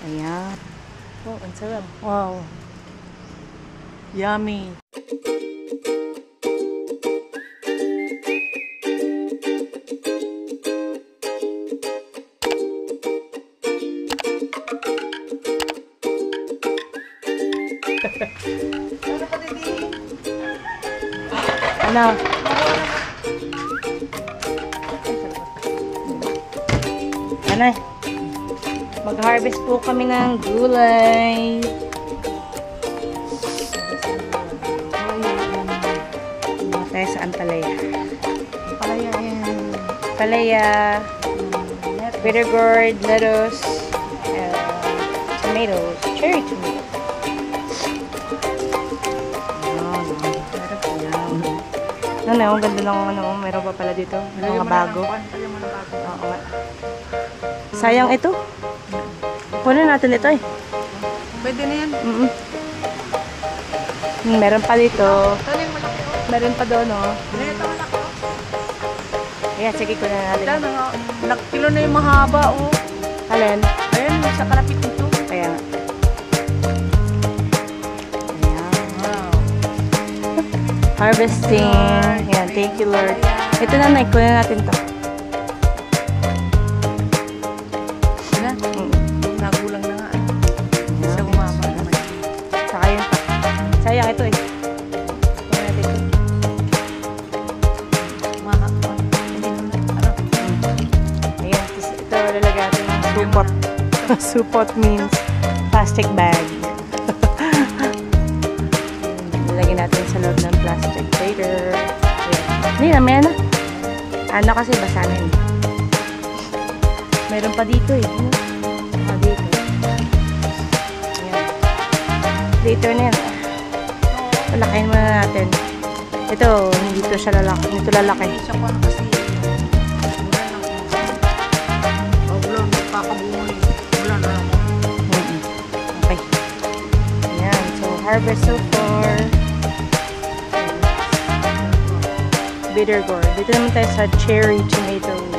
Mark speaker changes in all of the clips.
Speaker 1: Ayan. Oh, ang sarap. Wow. Yummy.
Speaker 2: Ano ka, Didi?
Speaker 1: Ano? Ano? Mag-harvest po kami ng gulay. Ano tayo sa Ampalaya?
Speaker 2: Palaya yan.
Speaker 1: Palaya, bitter gourd, lettuce, tomatoes, cherry tomatoes. Ano, ang ganda ng ano, meron pa pala dito. Mga bago. Oo nga. Sayang ito. Kunin natin ito eh.
Speaker 2: Pwede na yan.
Speaker 1: Meron pa dito.
Speaker 2: Saan yung malaki ko?
Speaker 1: Meron pa doon, oh.
Speaker 2: Ito malaki ko.
Speaker 1: Ayan, sige, kunin natin.
Speaker 2: Kilo na yung mahaba, oh.
Speaker 1: Alin?
Speaker 2: Ayan, sa kalapit nito.
Speaker 1: Kaya nga.
Speaker 2: Wow.
Speaker 1: Harvesting. Ayan, thank you, Lord. Ito na, Nay. Kunin natin to.
Speaker 2: Wala? Nagulang na nga. Isa umama naman.
Speaker 1: Saka yun pa. Sayang ito eh. Kunin natin ito.
Speaker 2: Umama. Hindi naman. Ano?
Speaker 1: Ayan, ito lalagyan natin yung supot. Supot means plastic bag. Lalagyan natin sa loob ng plastic later. Hindi na, may ano. Ano kasi basa na yun. Meron pa dito eh. Dito. Ayan. Later na yan. Lakayin muna natin. Ito, hindi to siya lalaki. Ito lalaki.
Speaker 2: Isa ko ano kasi. Wala lang. Wala lang. Magpakabungoy. Wala na lang.
Speaker 1: Okay. Ayan. So, harvest so far. Bitter gourd. Dito naman tayo sa cherry tomatoes.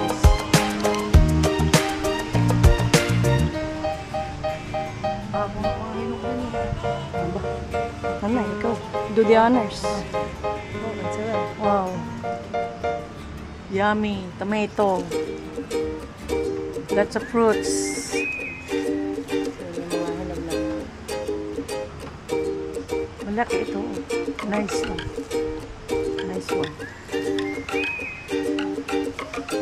Speaker 1: Ano, ikaw. Do the honors. Oh, ang sarap. Wow. Yummy. Tomato. Lots of fruits. Malaki ito. Nice one. Nice one.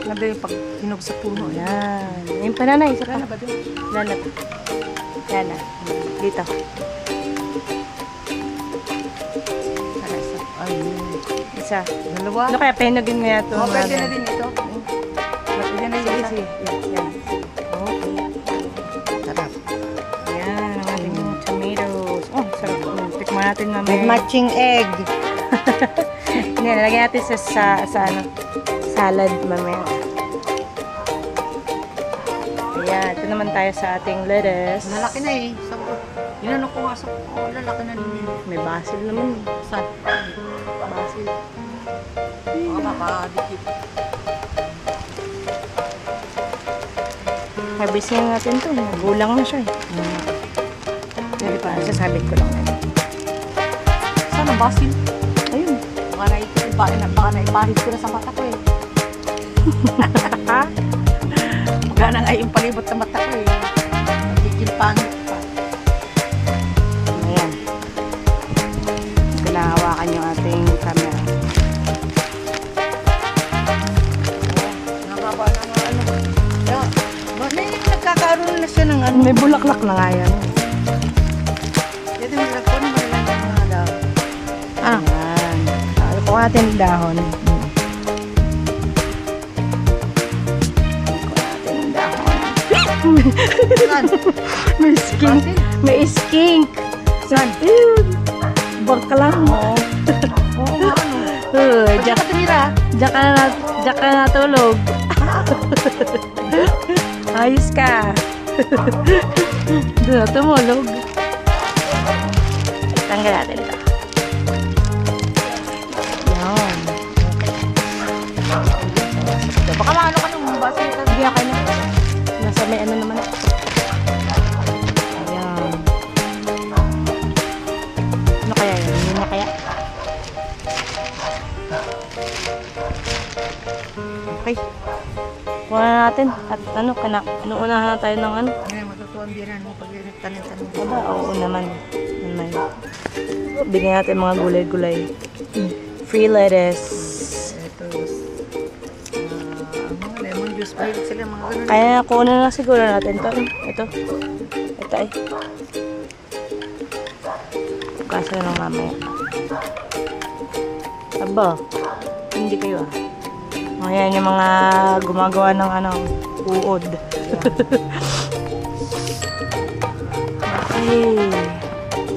Speaker 2: Nagda yung pag hinog sa puno.
Speaker 1: Yan. Yung pananay. Isa pa.
Speaker 2: Wala na ba doon?
Speaker 1: Wala na pa. Yan na. Dito. Para isa.
Speaker 2: Ayun.
Speaker 1: Isa.
Speaker 2: Dalawa.
Speaker 1: Ano kaya penogin mo yato?
Speaker 2: Oh, pwede na din ito. Pwede na
Speaker 1: Sige,
Speaker 2: din.
Speaker 1: sige. Yan. Okay.
Speaker 2: Sarap.
Speaker 1: Yan. Ang ating tomatoes. Oh, sarap. Tikman natin mamaya.
Speaker 2: May matching egg.
Speaker 1: Hindi, nalagyan natin sa ano, salad mamaya. Ayan, ito naman tayo sa ating lettuce.
Speaker 2: Lalaki na eh. Inano ko nga sa lalaki na din yun.
Speaker 1: May basil naman.
Speaker 2: Saan?
Speaker 1: Basil.
Speaker 2: Baka makadikit.
Speaker 1: Harvestin natin ito. Gulang na siya eh. Hindi pa, sasabit ko lang.
Speaker 2: Saan ang basil?
Speaker 1: Ayun.
Speaker 2: Baka naipahid ko na sa mata ko eh.
Speaker 1: Ha?
Speaker 2: Magana nga yung palibot sa mata ko eh. Magiging pangit pa.
Speaker 1: Ayan. Pinahawakan yung ating camera.
Speaker 2: Nakaba na nga ano. Nagkakaroon na siya ng ano.
Speaker 1: May bulaklak na nga yan.
Speaker 2: Dito mo nagkakaroon mo na lang ng mga daw.
Speaker 1: Ah. Ayan. Ano po natin yung dahon?
Speaker 2: Saan?
Speaker 1: May skink. May skink.
Speaker 2: Saan?
Speaker 1: Ayun. Bangka lang.
Speaker 2: Oo. Oo nga ano.
Speaker 1: Diyan
Speaker 2: Diyan ka tumira.
Speaker 1: ka na natulog. Ayos ka. Doon na tumulog. Tanggal natin ito. Yan.
Speaker 2: Baka maano ka nung basil ka.
Speaker 1: Hindi ako na. Nasa may ano naman. na natin. At ano, inuunahan na tayo ng ano.
Speaker 2: Ngayon, matutuwang biran mo pag tanim-tanim.
Speaker 1: Aba, oo naman. Naman. Bigyan natin mga gulay-gulay. Free lettuce.
Speaker 2: Ito, lemon juice pa sila, mga ganun.
Speaker 1: Kaya kunin na siguro natin to. Ito. Ito ay. Kaso lang mamaya. Aba, hindi kayo ah. Ayan yung mga gumagawa ng ano, uod. Okay.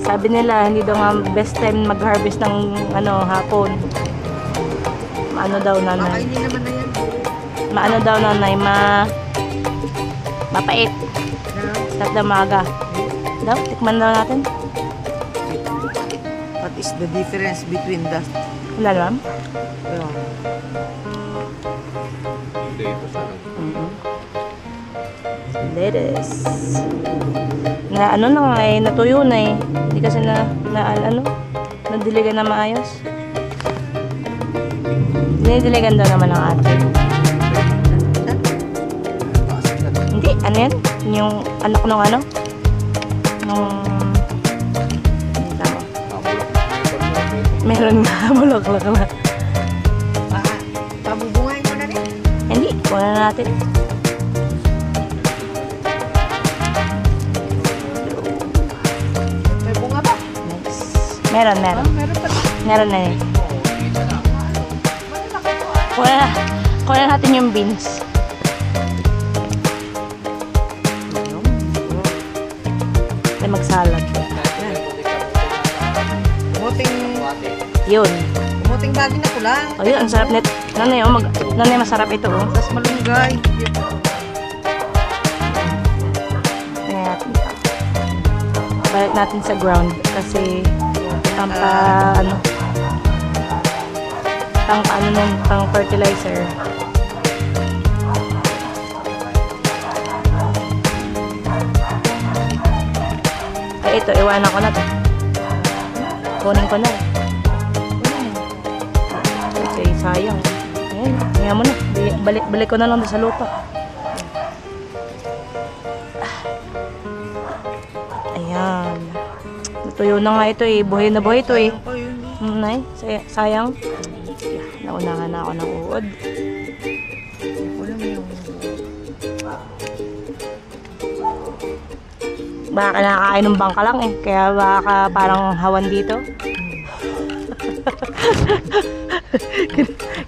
Speaker 1: Sabi nila, hindi daw nga best time mag-harvest ng ano, hapon. Maano daw nanay?
Speaker 2: Makainin naman na yan.
Speaker 1: Maano daw nanay? Mapait. Start daw maaga. Daw, tikman daw natin.
Speaker 2: What is the difference between that?
Speaker 1: Wala naman. Lettuce. Na ano na nga eh, natuyo na eh. Hindi kasi nadiligan na maayos. Dinidiligan daw naman ng ate. Hindi, ano yan? Yung anak nung ano? Nung... Hindi tama. Meron nga, bulaklak na.
Speaker 2: Pabubungayin mo na rin.
Speaker 1: Hindi, kuha na natin.
Speaker 2: May bunga ba?
Speaker 1: Nice. Meron.
Speaker 2: Meron pa.
Speaker 1: Meron na eh. Kuha na natin yung beans. Ay, magsalad. Yun.
Speaker 2: Kumuting bagay na pula.
Speaker 1: O yun, ang sarap net. Nanay, nanay, masarap ito. Oh.
Speaker 2: Tapos malunggay.
Speaker 1: Tingnan natin. Balik natin sa ground kasi pang fertilizer. Ay, ito, iwanan ko na to. Kunin ko na. Okay, sayang. Ayan, kaya mo na. Balik ko na lang sa lupa. Ayan. Natuyo na nga ito eh. Buhay na buhay ito eh. Nay, sayang. Naunahan na ako ng uod. Baka nakakain ng bangka lang eh. Kaya baka parang hawan dito.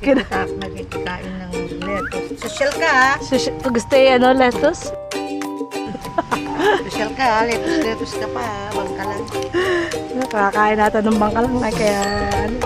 Speaker 2: Nagkikain ng lettuce. Social ka ha?
Speaker 1: Gusto yung lettuce?
Speaker 2: Social ka ha? Lettuce ka pa ha? Bangka lang.
Speaker 1: Nakakain natin ng bangka lang. Ay, kaya ano.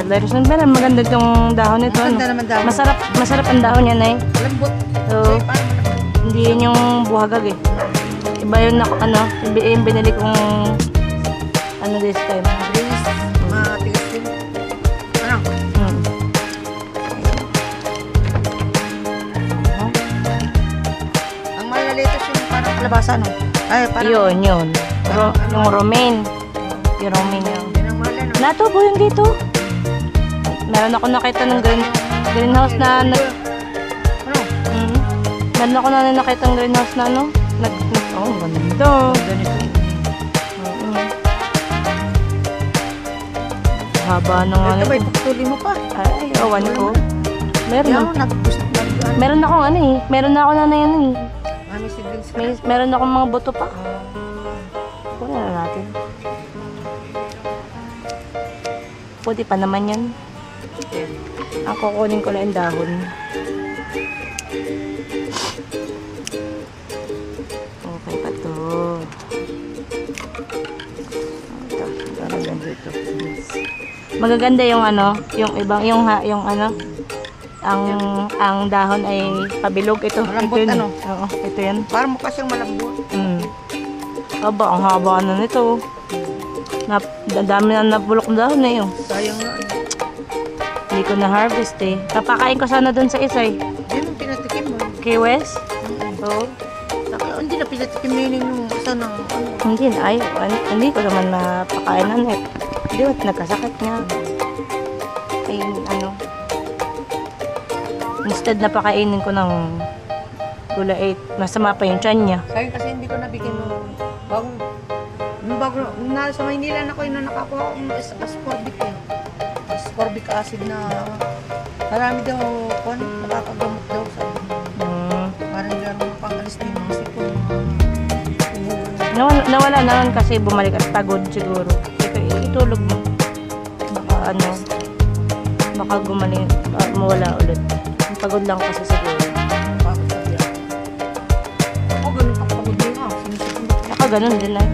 Speaker 1: Lettuce. Pero maganda itong dahon nito.
Speaker 2: Maganda naman dahon.
Speaker 1: Masarap ang dahon niya, Nay.
Speaker 2: Lambot.
Speaker 1: So, hindi yun yung buhagag eh. Iba yun yung binili kong this time.
Speaker 2: Greens. Matigas din. Ano? Ang mahal na lettuce yung parang kalabasa, no? Ay, parang...
Speaker 1: Yun. Yung romaine. Yung romaine yun.
Speaker 2: Yan ang mahal, no?
Speaker 1: Natubo yun dito. Meron ako nakita ng greenhouse na
Speaker 2: Ano?
Speaker 1: Meron ako nakita ng greenhouse na oh, ganda.
Speaker 2: Ganito.
Speaker 1: haba na nga
Speaker 2: Ito ba,
Speaker 1: nito.
Speaker 2: ipagtuli mo pa.
Speaker 1: Ay, awan ko. Meron
Speaker 2: Yan,
Speaker 1: na.
Speaker 2: nag-ano.
Speaker 1: Meron na akong ano eh. Meron na ako na ano eh.
Speaker 2: Mami seedlings ka.
Speaker 1: Meron na akong mga buto pa. Kunin na natin. Pwede pa naman yan.
Speaker 2: Yan.
Speaker 1: Ang kukunin ko lang yung dahon. Okay pa to. Ito, magaganda ito. Magaganda yung ano, yung ibang, yung ano, ang dahon ay pabilog. Ito,
Speaker 2: Malambot,
Speaker 1: ito yun.
Speaker 2: ano?
Speaker 1: Oo, ito yan.
Speaker 2: Parang mukha siyang malambot.
Speaker 1: Aba, ang haba na nito. Ang dami na nabulok na dahon na yun.
Speaker 2: Sayang nga.
Speaker 1: Hindi ko na-harvest eh. Papakain ko sana dun sa isa eh.
Speaker 2: Yan ang pinatikim mo.
Speaker 1: Kay Wes? Oo.
Speaker 2: Saka, hindi na pinatikim nining nung isa ng ano.
Speaker 1: Hindi na, hindi ko naman mapakain na net. Hindi, nagkasakit niya. Ay, ano. Instead na pakainin ko ng gula 8, masama pa yung tiyan niya.
Speaker 2: Sayang kasi hindi ko nabigyan nung nasa Maynila na ko yung nakakuha ko ng ascorbic eh. Ascorbic acid na marami daw nakakagamot daw sa parang gano'n pangalis din ng sipon.
Speaker 1: Nawala naman kasi bumalik at pagod siguro. Itulog mo. Baka ano, baka gumaling, mawala ulit. Pagod lang kasi siguro.
Speaker 2: Bakit sabi ako? Ako ganun kapagod din ako. Sinisipin
Speaker 1: Ako ganun din ay.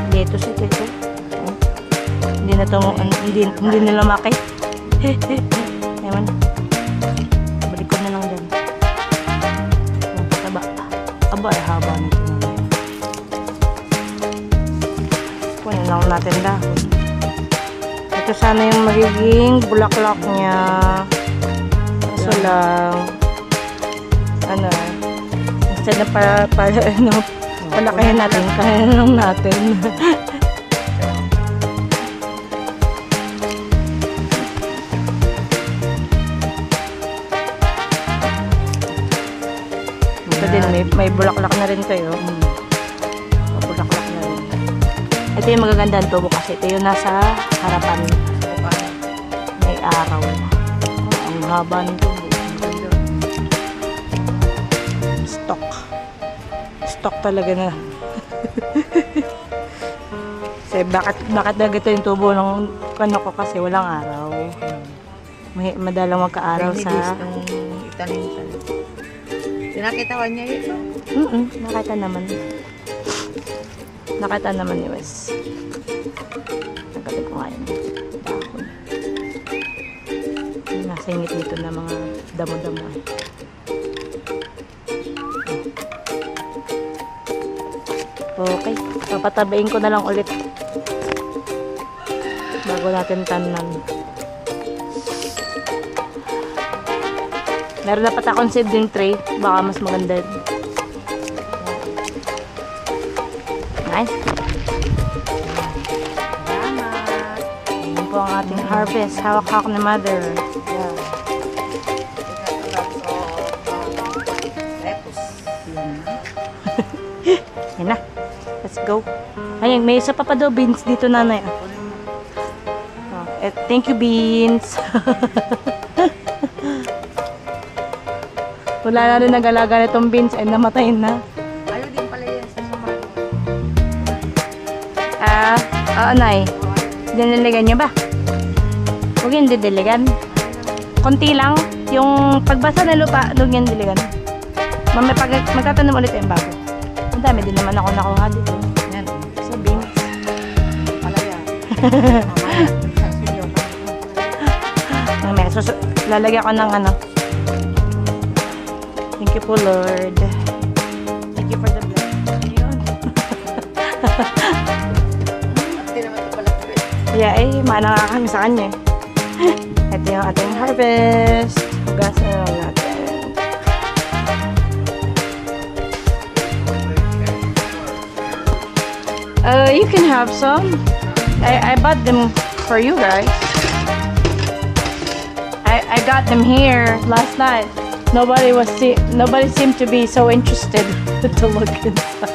Speaker 1: Dito si Tito. Hindi na to, hindi nila maki. Ewan. Balik ko na lang dyan. Taba. Aba, ay haba nito na ngayon. Kunin lang natin dahon. Ito sana yung magiging bulaklak niya. Kaso lang, ano, instead na palakayan natin, kaya lang natin. Ito din, may bulaklak na rin kayo. Bulaklak na rin. Ito yung magagandang tubo kasi ito yung nasa harapan. May araw. Ang haba ng tubo. Stock talaga na. Kasi bakit na ganito yung tubo ng kano ko kasi walang araw. Madalang magka-araw sa...
Speaker 2: itanim sa... Pinakitawan niya ito?
Speaker 1: Nakita naman. Nakita naman ni Wes. Nagalit ko nga yun. Dahon. Nasa ingit nito na mga damo-damo eh. Okay, papatabain ko na lang ulit bago natin tanan. Meron na pata akong seedling tray, baka mas maganda. Nice.
Speaker 2: Salamat.
Speaker 1: Yan po ang ating harvest. Hawak-hawak ni Mother. Yan na. Let's go. Ayun, may isa pa daw beans dito, nanay. Thank you, beans. Wala na rin nag-alaga nitong beans and namatay na.
Speaker 2: Ayaw din pala yan sa sumali.
Speaker 1: Nay. Diniligan niyo ba? Huwag yung didiligan. Konti lang. Yung pagbasa ng lupa, huwag yung diligan. Magtatanim ulit yung bago. Ang dami din naman ako nakuha dito.
Speaker 2: Yan.
Speaker 1: Sa beans.
Speaker 2: Palaya.
Speaker 1: Mamaya, lalagyan ko ng ano. Thank you po, Lord. Thank you for the blessing. Ayun.
Speaker 2: Hindi naman ito pala.
Speaker 1: Yeah, maana nga kami sa kanya. Ito yung ating harvest. Hugasan na lang natin. You can have some. I bought them for you guys. I got them here last night. Nobody seemed to be so interested to look inside.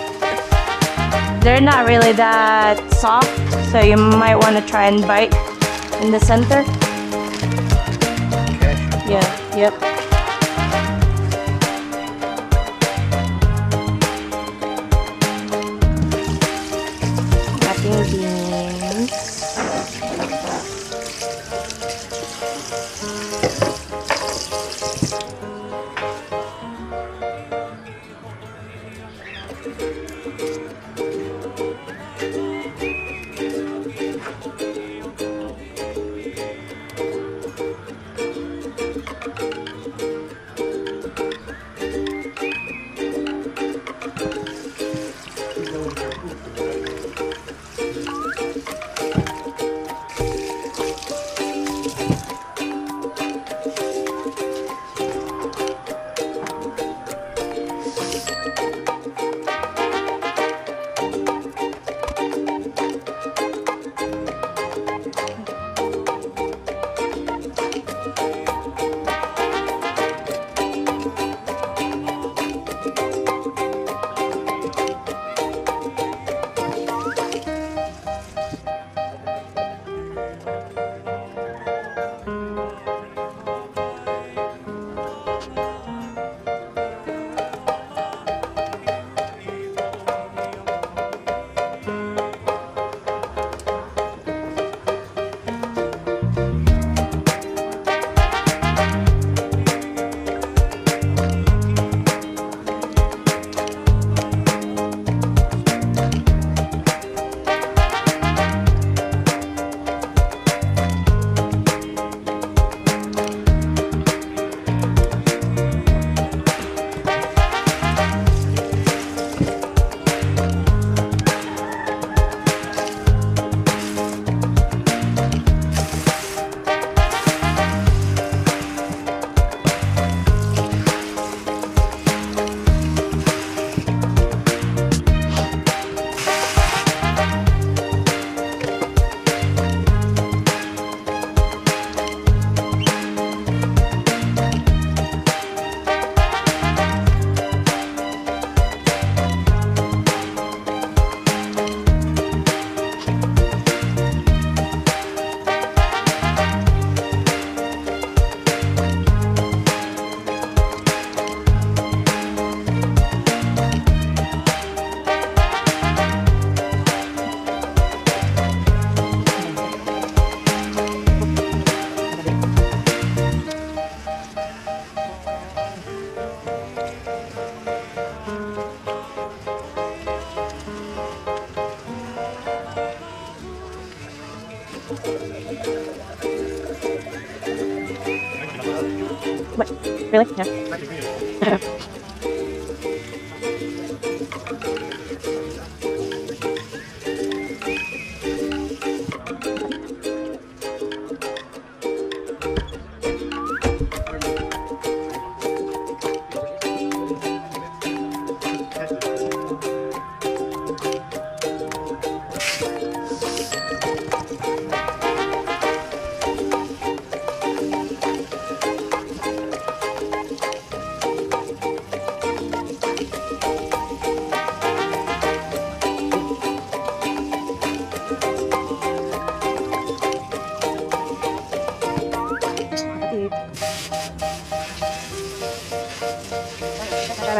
Speaker 1: they're not really that soft, so you might want to try and bite in the center.
Speaker 2: Okay.
Speaker 1: Yeah, yep. Ating beans. What? Really? Yeah.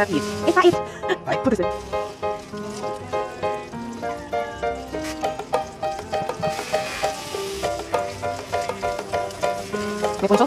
Speaker 1: It's not it. What is it? May punso?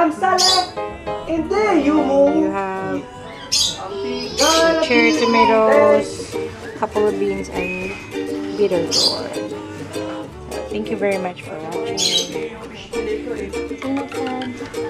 Speaker 3: Ang salad! Hindi,
Speaker 1: You have cherry tomatoes, couple of beans, and bitter gourd. Thank you very much for watching. See you next time.